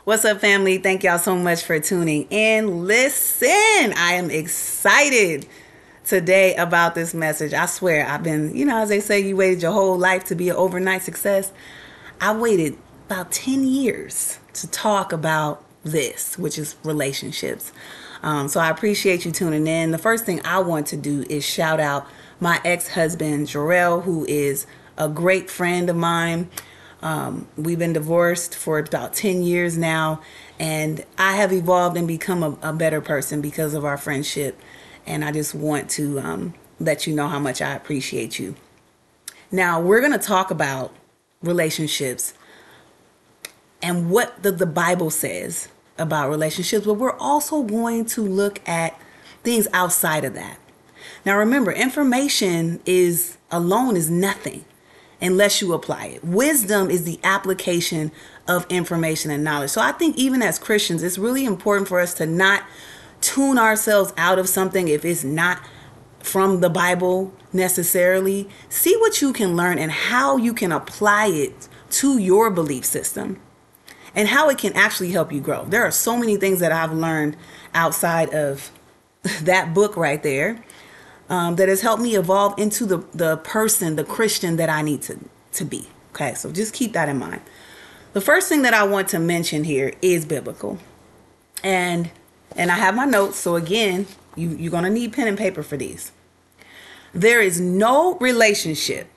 What's up, family? Thank y'all so much for tuning in. Listen, I am excited today about this message. I swear, I've been, as they say, you waited your whole life to be an overnight success. I waited about 10 years to talk about this, which is relationships. So I appreciate you tuning in. The first thing I want to do is shout out my ex-husband, Jarrell, who is a great friend of mine. We've been divorced for about 10 years now, and I have evolved and become a better person because of our friendship. And I just want to let you know how much I appreciate you. Now, we're going to talk about relationships and what the Bible says about relationships, but we're also going to look at things outside of that. Now, remember, information alone is nothing unless you apply it. Wisdom is the application of information and knowledge. So I think even as Christians, it's really important for us to not tune ourselves out of something if it's not from the Bible necessarily. See what you can learn and how you can apply it to your belief system and how it can actually help you grow. There are so many things that I've learned outside of that book right there that has helped me evolve into the person, the Christian that I need to be. Okay, so just keep that in mind. The first thing that I want to mention here is biblical. And I have my notes, so again, you're going to need pen and paper for these. There is no relationship,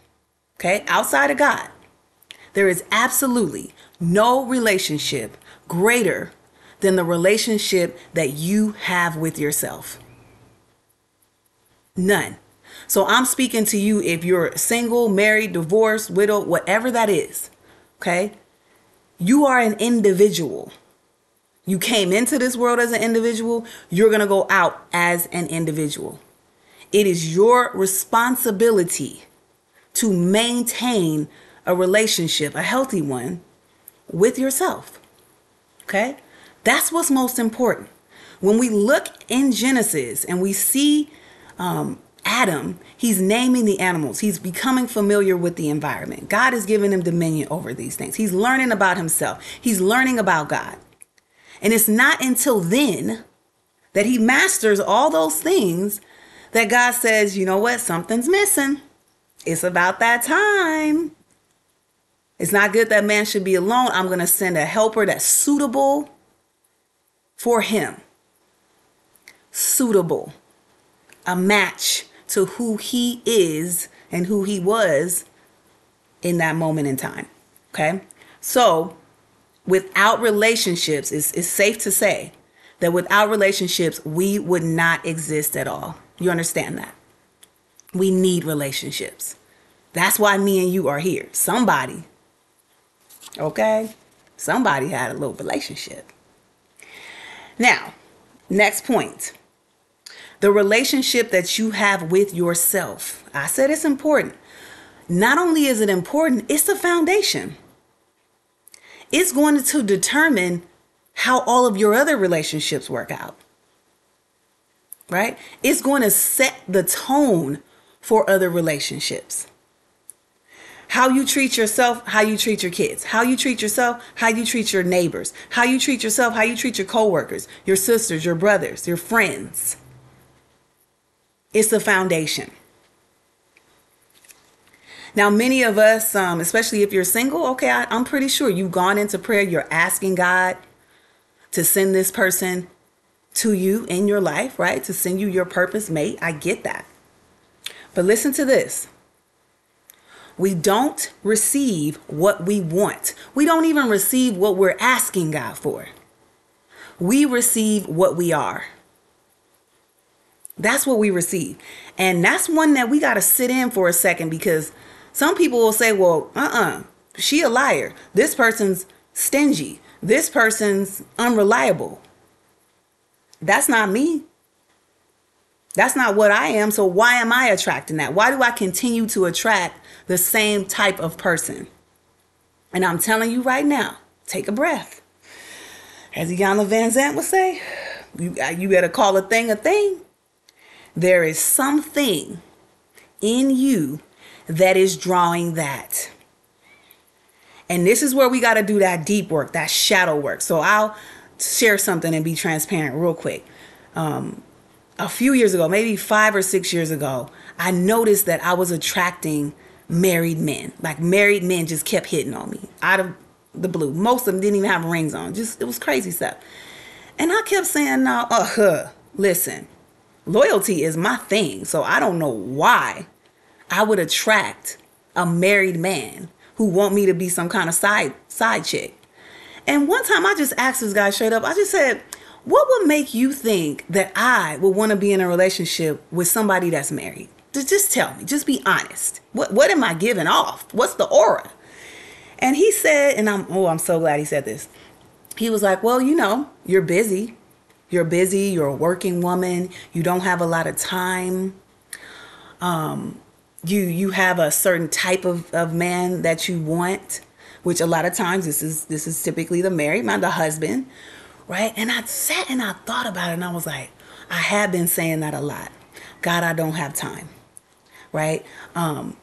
okay, outside of God. There is absolutely no relationship greater than the relationship that you have with yourself. None. So I'm speaking to you if you're single, married, divorced, widowed, whatever that is. Okay? You are an individual. You came into this world as an individual. You're going to go out as an individual. It is your responsibility to maintain a relationship, a healthy one, with yourself. Okay? That's what's most important. When we look in Genesis and we see Adam, he's naming the animals. He's becoming familiar with the environment. God has given him dominion over these things. He's learning about himself. He's learning about God. And it's not until then that he masters all those things that God says, you know what? Something's missing. It's about that time. It's not good that man should be alone. I'm going to send a helper that's suitable for him. Suitable. A match to who he is and who he was in that moment in time. Okay? So without relationships, it's safe to say that without relationships, we would not exist at all. You understand that? We need relationships. That's why me and you are here. Somebody, okay? Somebody had a little relationship. Now, next point. The relationship that you have with yourself. I said it's important. Not only is it important, it's the foundation. It's going to determine how all of your other relationships work out. Right? It's going to set the tone for other relationships. How you treat yourself, how you treat your kids. How you treat yourself, how you treat your neighbors. How you treat yourself, how you treat your coworkers, your sisters, your brothers, your friends. It's the foundation. Now, many of us, especially if you're single, okay, I'm pretty sure you've gone into prayer. You're asking God to send this person to you in your life, right? To send you your purpose mate. I get that. But listen to this. We don't receive what we want. We don't even receive what we're asking God for. We receive what we are. That's what we receive. And that's one that we got to sit in for a second, because some people will say, well, she a liar. This person's stingy. This person's unreliable. That's not me. That's not what I am. So why am I attracting that? Why do I continue to attract the same type of person? And I'm telling you right now, take a breath. As Iyanla Vanzant would say, you better call a thing a thing. There is something in you that is drawing that. And this is where we got to do that deep work, that shadow work. So I'll share something and be transparent real quick. A few years ago, maybe 5 or 6 years ago, I noticed that I was attracting married men. Like married men just kept hitting on me out of the blue. Most of them didn't even have rings on. Just, it was crazy stuff. And I kept saying, no, listen, loyalty is my thing. So I don't know why I would attract a married man who want me to be some kind of side chick. And one time I just asked this guy straight up, I just said, what would make you think that I would want to be in a relationship with somebody that's married? Just tell me, just be honest. What am I giving off? What's the aura? And he said, and I'm so glad he said this. He was like, well, you're busy. You're busy. You're a working woman. You don't have a lot of time. You have a certain type of man that you want, which a lot of times this is typically the married man, the husband, right? And I sat and I thought about it, and I was like, I have been saying that a lot. God, I don't have time, right?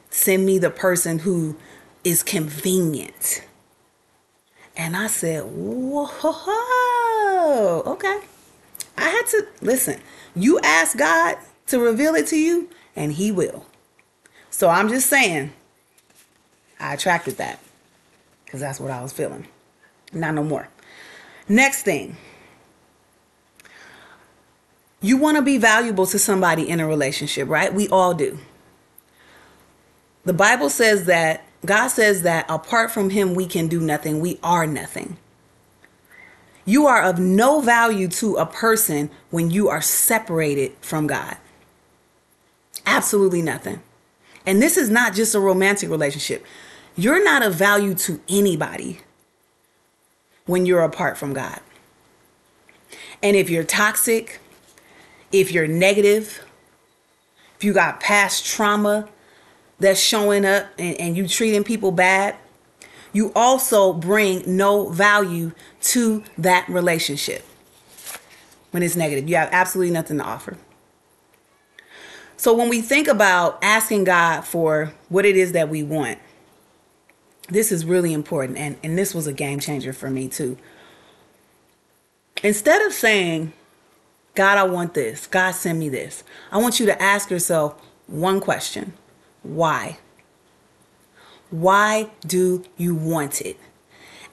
Send me the person who is convenient. And I said, whoa, okay. I had to listen. You ask God to reveal it to you, and he will. So I'm just saying, I attracted that because that's what I was feeling. Not no more. Next thing. You want to be valuable to somebody in a relationship, right? We all do. The Bible says that, God says that apart from him, we can do nothing. We are nothing. You are of no value to a person when you are separated from God. Absolutely nothing. And this is not just a romantic relationship. You're not of value to anybody when you're apart from God. And if you're toxic, if you're negative, if you got past trauma that's showing up and you treating people bad, you also bring no value to that relationship when it's negative. You have absolutely nothing to offer. So when we think about asking God for what it is that we want, this is really important. And this was a game changer for me too. Instead of saying, God, I want this. God, send me this. I want you to ask yourself one question. Why? Why do you want it?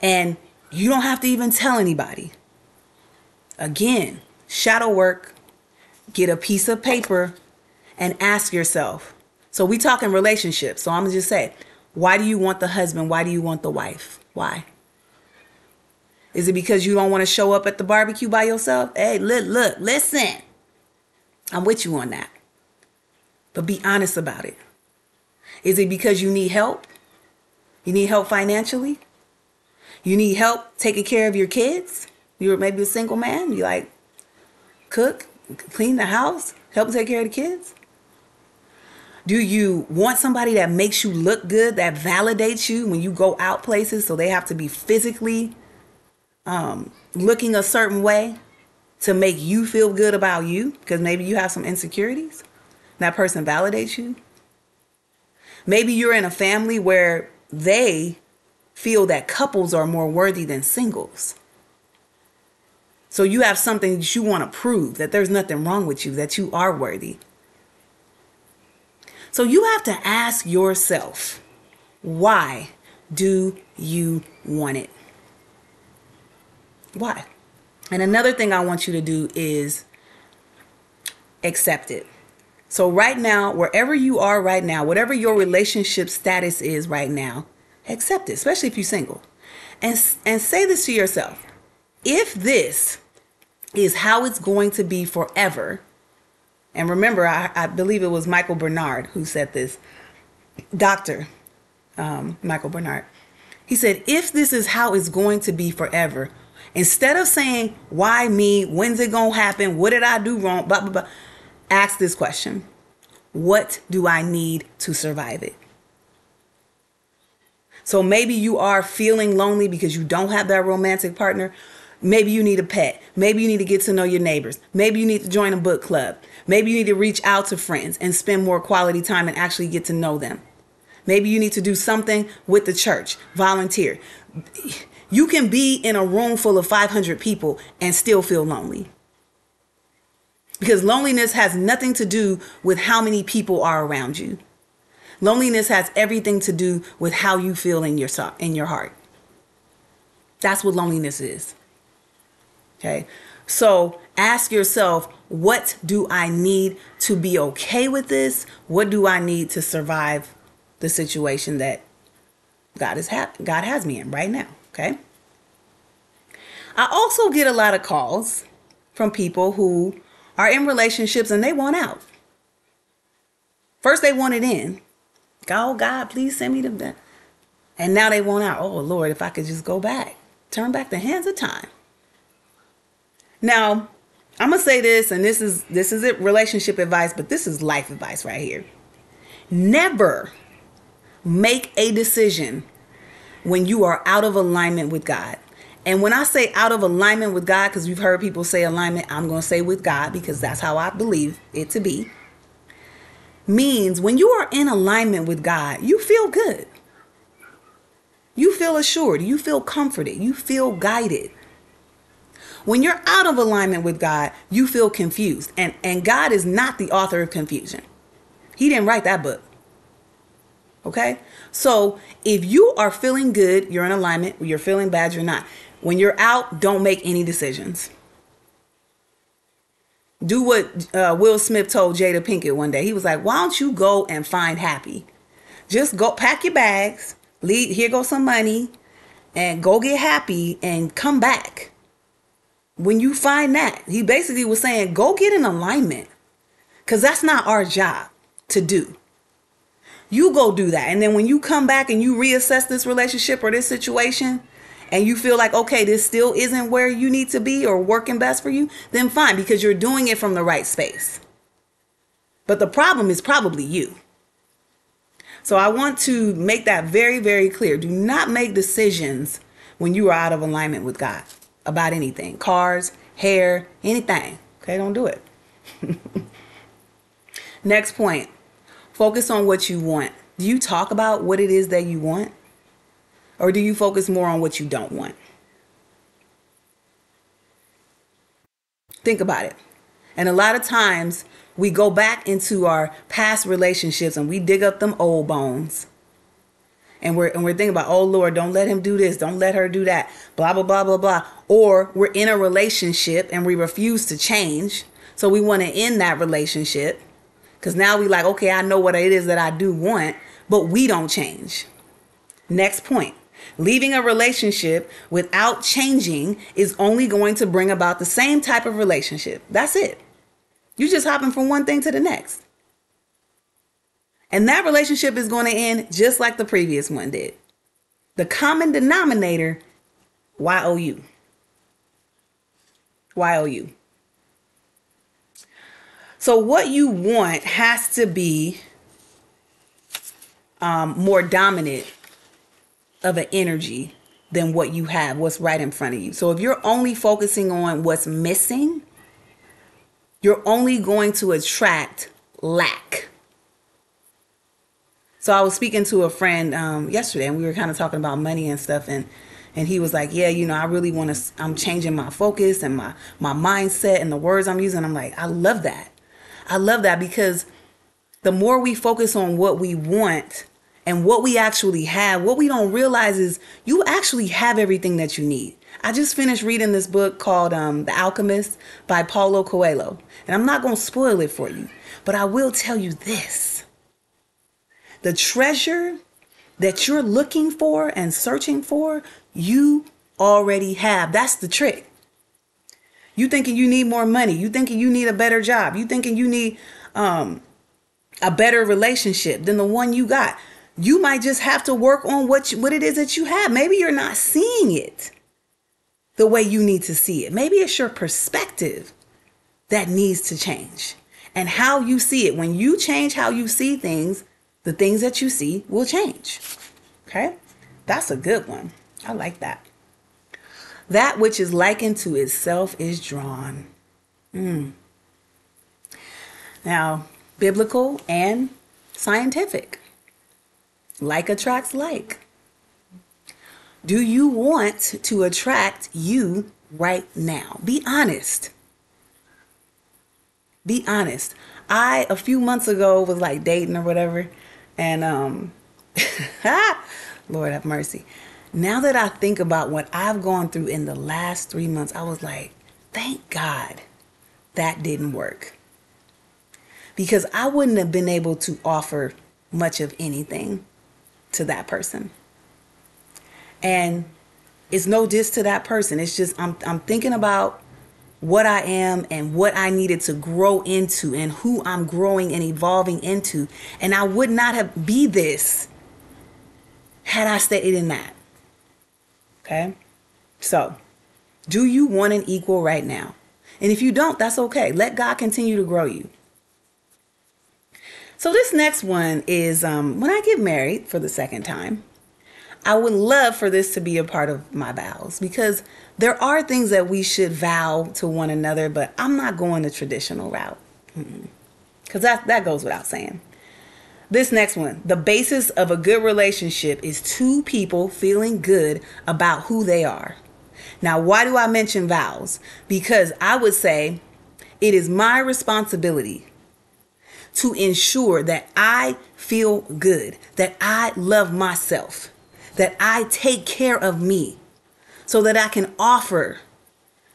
And you don't have to even tell anybody. Again, shadow work, get a piece of paper and ask yourself. So we talking relationships. So I'm going to just say, why do you want the husband? Why do you want the wife? Why? Is it because you don't want to show up at the barbecue by yourself? Hey, look, listen. I'm with you on that. But be honest about it. Is it because you need help? You need help financially? You need help taking care of your kids? You're maybe a single man. You like cook, clean the house, help take care of the kids? Do you want somebody that makes you look good, that validates you when you go out places, so they have to be physically looking a certain way to make you feel good about you because maybe you have some insecurities? That person validates you. Maybe you're in a family where they feel that couples are more worthy than singles. So you have something that you want to prove, that there's nothing wrong with you, that you are worthy. So you have to ask yourself, why do you want it? Why? And another thing I want you to do is accept it. So right now, wherever you are right now, whatever your relationship status is right now, accept it, especially if you're single. And say this to yourself. If this is how it's going to be forever, and remember, I believe it was Michael Bernard who said this, Dr. Michael Bernard. He said, if this is how it's going to be forever, instead of saying, why me? When's it going to happen? What did I do wrong? Blah, blah, blah. Ask this question. What do I need to survive it? So maybe you are feeling lonely because you don't have that romantic partner. Maybe you need a pet. Maybe you need to get to know your neighbors. Maybe you need to join a book club. Maybe you need to reach out to friends and spend more quality time and actually get to know them. Maybe you need to do something with the church, volunteer. You can be in a room full of 500 people and still feel lonely. Because loneliness has nothing to do with how many people are around you. Loneliness has everything to do with how you feel in your heart. That's what loneliness is. Okay? So ask yourself, what do I need to be okay with this? What do I need to survive the situation that God has me in right now? Okay? I also get a lot of calls from people who are in relationships and they want out. First they wanted in. Oh God, please send me the. And now they want out. Oh Lord, if I could just go back. Turn back the hands of time. Now, I'm gonna say this, and this is it, relationship advice, but this is life advice right here. Never make a decision when you are out of alignment with God. And when I say out of alignment with God, because we've heard people say alignment, I'm going to say with God because that's how I believe it to be. Means when you are in alignment with God, you feel good. You feel assured. You feel comforted. You feel guided. When you're out of alignment with God, you feel confused. And God is not the author of confusion. He didn't write that book. Okay? So if you are feeling good, you're in alignment. You're feeling bad, you're not. When you're out, don't make any decisions. Do what Will Smith told Jada Pinkett one day. He was like, why don't you go and find happy? Just go pack your bags, leave, here goes some money, and go get happy and come back. When you find that, he basically was saying, go get in alignment. Because that's not our job to do. You go do that. And then when you come back and you reassess this relationship or this situation, and you feel like, okay, this still isn't where you need to be or working best for you, then fine, because you're doing it from the right space. But the problem is probably you. So I want to make that very, very clear. Do not make decisions when you are out of alignment with God about anything. Cars, hair, anything. Okay, don't do it. Next point. Focus on what you want. Do you talk about what it is that you want? Or do you focus more on what you don't want? Think about it. And a lot of times we go back into our past relationships and we dig up them old bones. And we're thinking about, oh Lord, don't let him do this. Don't let her do that. Blah, blah, blah, blah, blah. Or we're in a relationship and we refuse to change. So we want to end that relationship. Because now we like, okay, I know what it is that I do want, but we don't change. Next point. Leaving a relationship without changing is only going to bring about the same type of relationship. That's it. You're just hopping from one thing to the next. And that relationship is going to end just like the previous one did. The common denominator, YOU. YOU. So what you want has to be more dominant of an energy than what you have, what's right in front of you. So if you're only focusing on what's missing, you're only going to attract lack. So I was speaking to a friend yesterday and we were kind of talking about money and stuff, and he was like, yeah, I really want to, I'm changing my focus and my mindset and the words I'm using. I'm like, I love that. I love that, because the more we focus on what we want and what we actually have, what we don't realize is you actually have everything that you need. I just finished reading this book called The Alchemist by Paulo Coelho. And I'm not going to spoil it for you, but I will tell you this. The treasure that you're looking for and searching for, you already have. That's the trick. You thinking you need more money. You thinking you need a better job. You thinking you need a better relationship than the one you got. You might just have to work on what it is that you have. Maybe you're not seeing it the way you need to see it. Maybe it's your perspective that needs to change. And how you see it. When you change how you see things, the things that you see will change. Okay? That's a good one. I like that. That which is likened to itself is drawn. Now, biblical and scientific. Like attracts like. Do you want to attract you right now? Be honest. Be honest. I, a few months ago, was like dating or whatever. And, Lord have mercy. Now that I think about what I've gone through in the last 3 months, I was like, thank God that didn't work. Because I wouldn't have been able to offer much of anything to that person. And it's no diss to that person. It's just I'm thinking about what I am and what I needed to grow into and who I'm growing and evolving into. And I would not have be this had I stayed in that. Okay? So, do you want an equal right now? And if you don't, that's okay. Let God continue to grow you. So this next one is when I get married for the second time, I would love for this to be a part of my vows, because there are things that we should vow to one another, but I'm not going the traditional route, because that goes without saying. This next one, the basis of a good relationship is two people feeling good about who they are. Now, why do I mention vows? Because I would say it is my responsibility to ensure that I feel good, that I love myself, that I take care of me, so that I can offer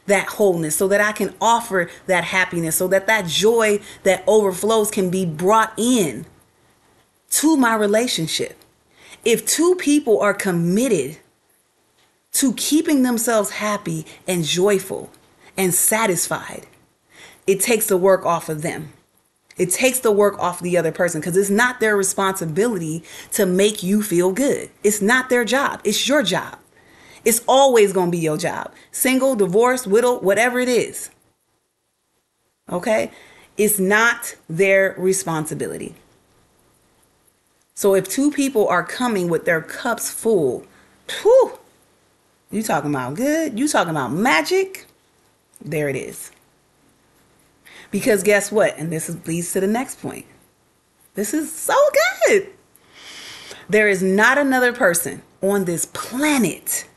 that wholeness, so that I can offer that happiness, so that that joy that overflows can be brought in to my relationship. If two people are committed to keeping themselves happy and joyful and satisfied, it takes the work off of them. It takes the work off the other person, because it's not their responsibility to make you feel good. It's not their job. It's your job. It's always going to be your job. Single, divorced, widowed, whatever it is. Okay? It's not their responsibility. So if two people are coming with their cups full, whew, you talking about good? You talking about magic? There it is. Because guess what? And leads to the next point. This is so good. There is not another person on this planet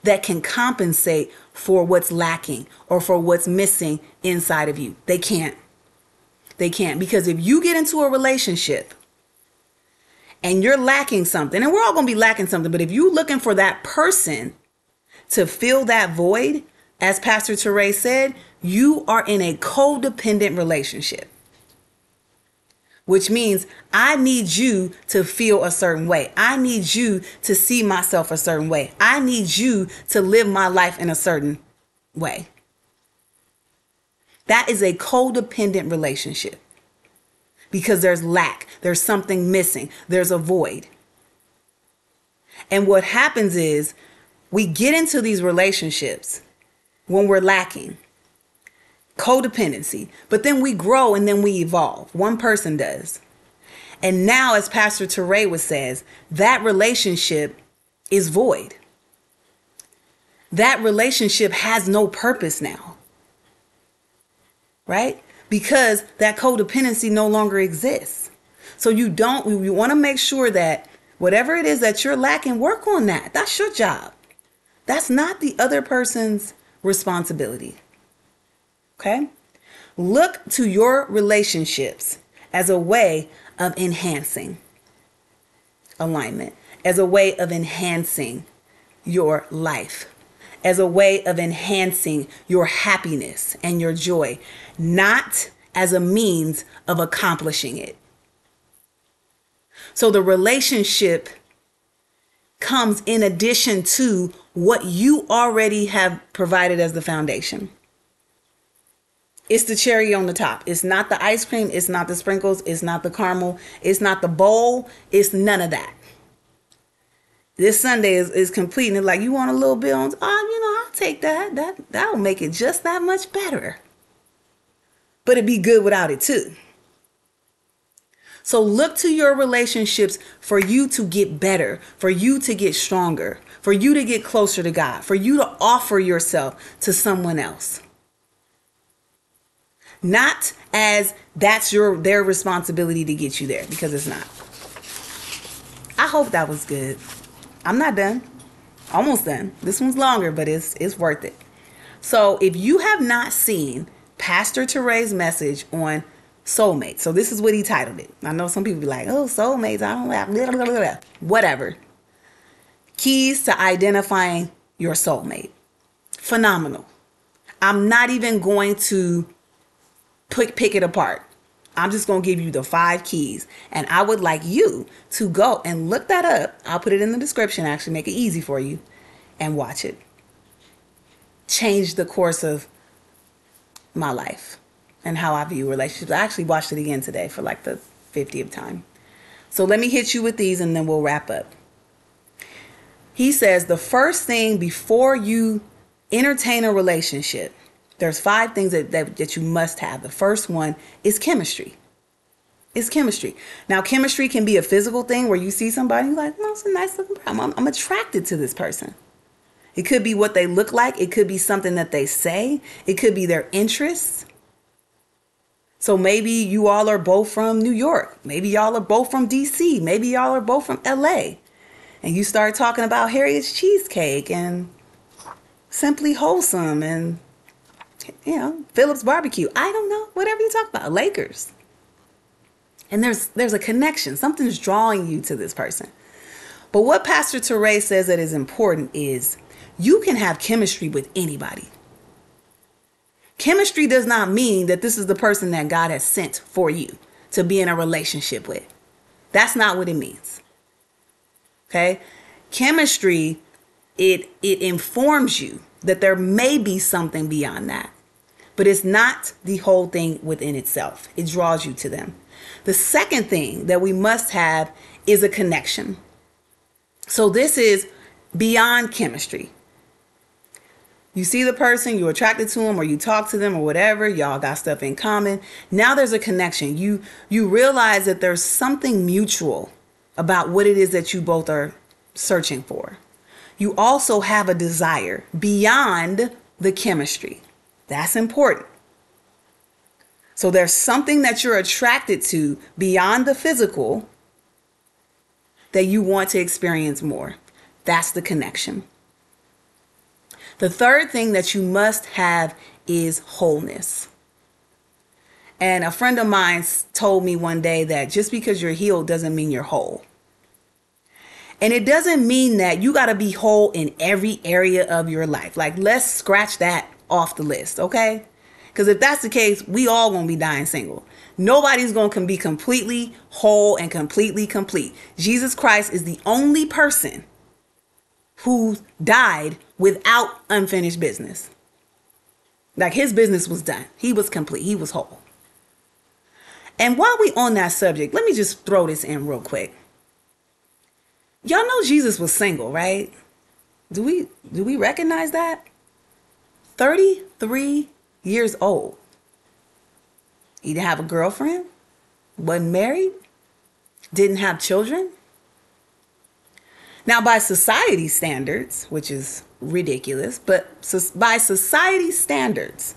that can compensate for what's lacking or for what's missing inside of you. They can't. They can't. Because if you get into a relationship and you're lacking something, and we're all going to be lacking something, but if you're looking for that person to fill that void, as Pastor Teray said, you are in a codependent relationship, which means I need you to feel a certain way. I need you to see myself a certain way. I need you to live my life in a certain way. That is a codependent relationship, because there's lack, there's something missing, there's a void. And what happens is we get into these relationships when we're lacking. Codependency. But then we grow and then we evolve. One person does. And now, as Pastor Teray says, that relationship is void. That relationship has no purpose now. Right? Because that codependency no longer exists. So you want to make sure that whatever it is that you're lacking, work on that. That's your job. That's not the other person's responsibility. Okay? Look to your relationships as a way of enhancing alignment, as a way of enhancing your life, as a way of enhancing your happiness and your joy, not as a means of accomplishing it. So the relationship comes in addition to what you already have provided as the foundation. It's the cherry on the top. It's not the ice cream. It's not the sprinkles. It's not the caramel. It's not the bowl. It's none of that. This Sunday is complete. And it's like, you want a little bit on? Oh, I'll take that. That'll make it just that much better. But it'd be good without it too. So look to your relationships for you to get better, for you to get stronger, for you to get closer to God, for you to offer yourself to someone else. Not as that's their responsibility to get you there, because it's not. I hope that was good. I'm not done. Almost done. This one's longer, but it's worth it. So if you have not seen Pastor Teray's message on soulmates, so this is what he titled it. I know some people be like, oh, soulmates, I don't have blah, blah, blah, blah. Whatever. Keys to identifying your soulmate. Phenomenal. I'm not even going to pick it apart. I'm just going to give you the 5 keys. And I would like you to go and look that up. I'll put it in the description, actually make it easy for you, and watch it. Change the course of my life and how I view relationships. I actually watched it again today for like the 50th time. So let me hit you with these and then we'll wrap up. He says the first thing before you entertain a relationship, there's 5 things that you must have. The first one is chemistry. It's chemistry. Now, chemistry can be a physical thing where you see somebody and you're like, oh, it's a nice looking person. I'm attracted to this person. It could be what they look like. It could be something that they say. It could be their interests. So maybe you all are both from New York. Maybe y'all are both from DC. Maybe y'all are both from LA. And you start talking about Harriet's Cheesecake and Simply Wholesome and, you know, Phillips Barbecue. I don't know. Whatever you talk about. Lakers. And there's a connection. Something's drawing you to this person. But what Pastor Teray says that is important is you can have chemistry with anybody. Chemistry does not mean that this is the person that God has sent for you to be in a relationship with. That's not what it means. Okay? Chemistry, it informs you that there may be something beyond that. But it's not the whole thing within itself. It draws you to them. The second thing that we must have is a connection. So this is beyond chemistry. You see the person, you're attracted to them, or you talk to them or whatever, y'all got stuff in common. Now there's a connection. You realize that there's something mutual about what it is that you both are searching for. You also have a desire beyond the chemistry. That's important. So there's something that you're attracted to beyond the physical that you want to experience more. That's the connection. The third thing that you must have is wholeness. And a friend of mine told me one day that just because you're healed doesn't mean you're whole. And it doesn't mean that you got to be whole in every area of your life. Like, let's scratch that off the list, okay? Because if that's the case, we all gonna be dying single. Nobody's gonna be completely whole and completely complete. Jesus Christ is the only person who died without unfinished business. Like, his business was done. He was complete. He was whole. And while we on that subject, let me just throw this in real quick. Y'all know Jesus was single, right? Do we recognize that? 33 years old. He didn't have a girlfriend, wasn't married, didn't have children. Now, by society standards, which is ridiculous, but by society standards,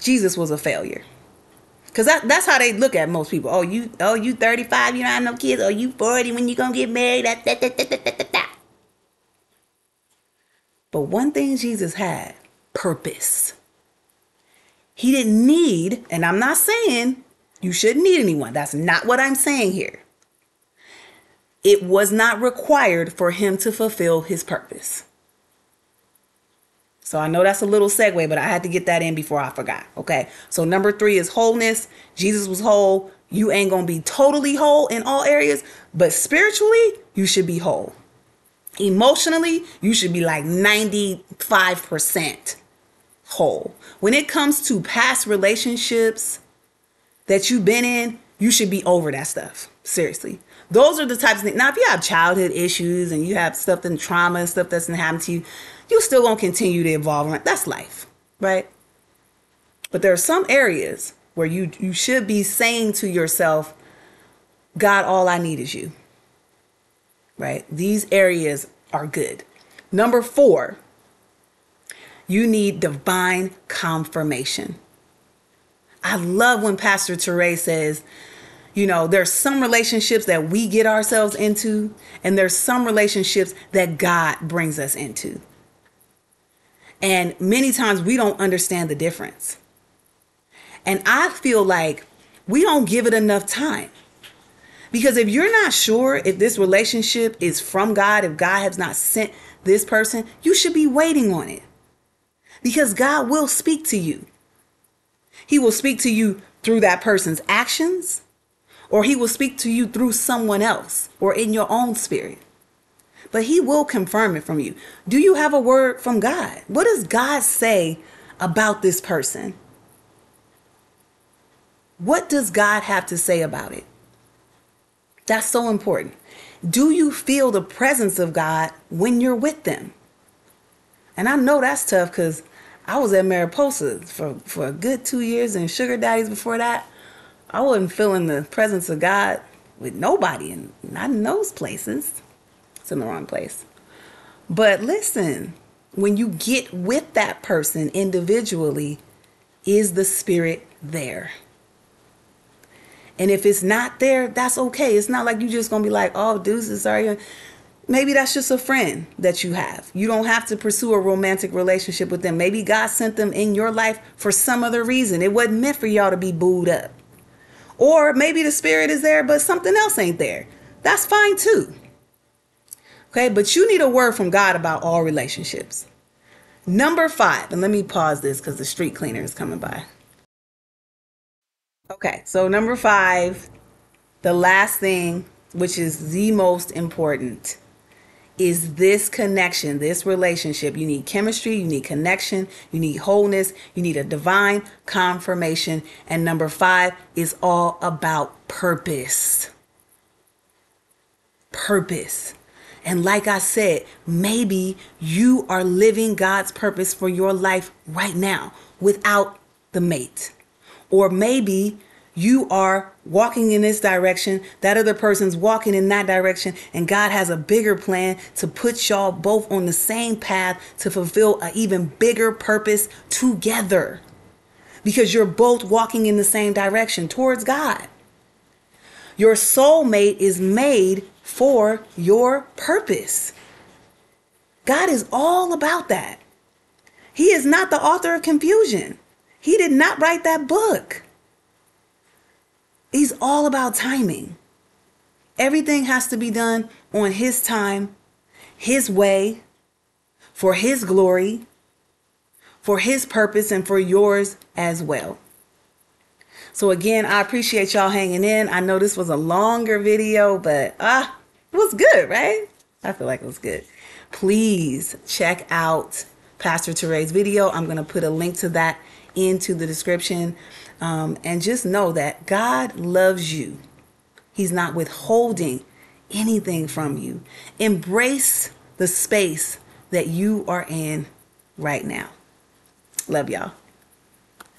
Jesus was a failure. Because that's how they look at most people. Oh, you 35, you don't have no kids. Oh, you 40, when you gonna get married? But one thing Jesus had, purpose. He didn't need, and I'm not saying you shouldn't need anyone. That's not what I'm saying here. It was not required for him to fulfill his purpose. So I know that's a little segue, but I had to get that in before I forgot. Okay. So number 3 is wholeness. Jesus was whole. You ain't going to be totally whole in all areas, but spiritually, you should be whole. Emotionally, you should be like 95% whole. When it comes to past relationships that you've been in, you should be over that stuff. Seriously. Those are the types of things. Now, if you have childhood issues and you have stuff and trauma and stuff that's going to happen to you, you still going to continue to evolve. That's life, right? But there are some areas where you should be saying to yourself, God, all I need is you, right? These areas are good. Number 4, you need divine confirmation. I love when Pastor Teray says, There's some relationships that we get ourselves into, and there's some relationships that God brings us into. And many times we don't understand the difference. And I feel like we don't give it enough time. Because if you're not sure if this relationship is from God, if God has not sent this person, you should be waiting on it. Because God will speak to you. He will speak to you through that person's actions, or he will speak to you through someone else or in your own spirit. But he will confirm it from you. Do you have a word from God? What does God say about this person? What does God have to say about it? That's so important. Do you feel the presence of God when you're with them? And I know that's tough because I was at Mariposa for a good 2 years and Sugar Daddies before that. I wasn't feeling the presence of God with nobody, and not in those places. It's in the wrong place. But listen, when you get with that person individually, is the spirit there? And if it's not there, that's okay. It's not like you just gonna be like, oh, deuces, sorry. Maybe that's just a friend that you have. You don't have to pursue a romantic relationship with them. Maybe God sent them in your life for some other reason. It wasn't meant for y'all to be booed up. Or maybe the spirit is there, but something else ain't there. That's fine too. Okay, but you need a word from God about all relationships. Number 5, and let me pause this because the street cleaner is coming by. Okay, so number 5, the last thing, which is the most important, is this connection, this relationship. You need chemistry, you need connection, you need wholeness, you need a divine confirmation. And number 5 is all about purpose. Purpose. And like I said, maybe you are living God's purpose for your life right now without the mate. Or maybe you are walking in this direction, that other person's walking in that direction, and God has a bigger plan to put y'all both on the same path to fulfill an even bigger purpose together. Because you're both walking in the same direction towards God. Your soulmate is made for your purpose. God is all about that. He is not the author of confusion. He did not write that book. He's all about timing. Everything has to be done on his time, his way, for his glory, for his purpose, and for yours as well. So again, I appreciate y'all hanging in. I know this was a longer video, but it was good, right? I feel like it was good. Please check out Pastor Teray's video. I'm going to put a link to that into the description. And just know that God loves you. He's not withholding anything from you. Embrace the space that you are in right now. Love y'all.